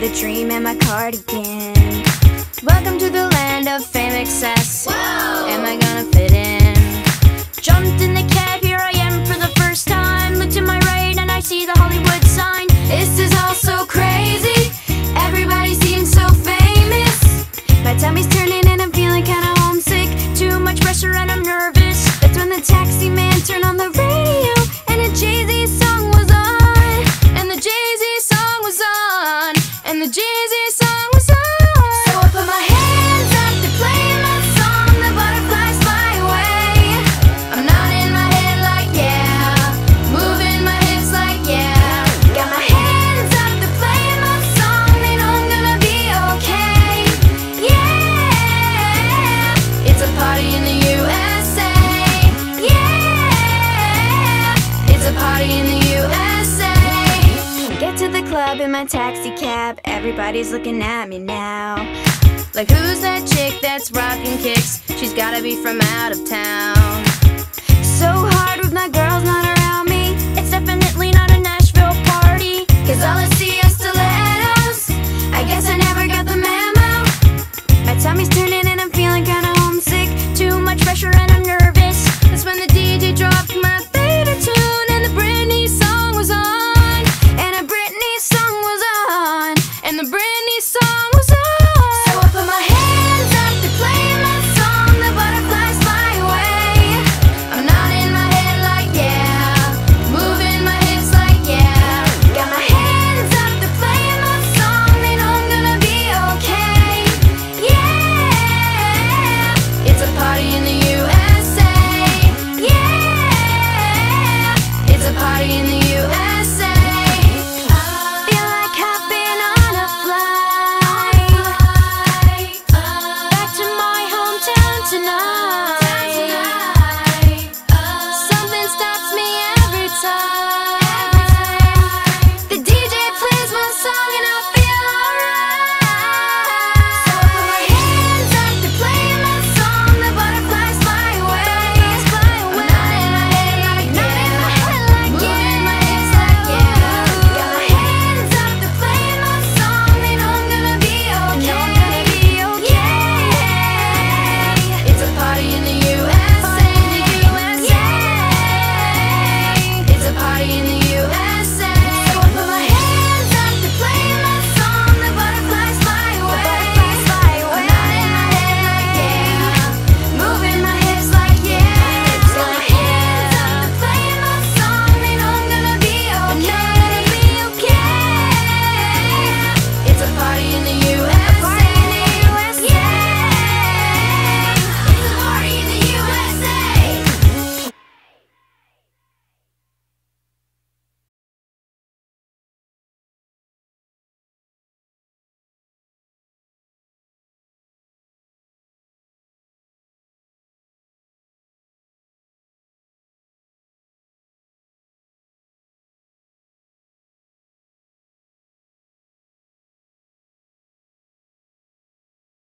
a dream and my cardigan. Welcome to the land of fame, excess. Whoa! Am I gonna fit in? Jumped in the cab, here I am for the first time. Look to my right and I see the Hollywood sign. This is all so crazy, everybody seems so famous. My tummy's turning and I'm feeling kinda homesick. Too much pressure and I'm nervous. That's when the taxi man turned on the radio and a Jay-Z song was on. And the Jay-Z song was on. And the Jay-Z song was on. So I put my hands up to play my song. The butterflies fly away. I'm nodding my head like yeah, moving my hips like yeah. Got my hands up to play my song. They know I'm gonna be okay. Yeah, it's a party in the USA. Yeah, it's a party in the USA. Get to the club in my taxi cab. Everybody's looking at me now. Like, who's that chick that's rocking kicks? She's gotta be from out of town. So hard with my girls not around me. It's definitely not a Nashville party, 'cause all I see are stilettos. I guess I never got the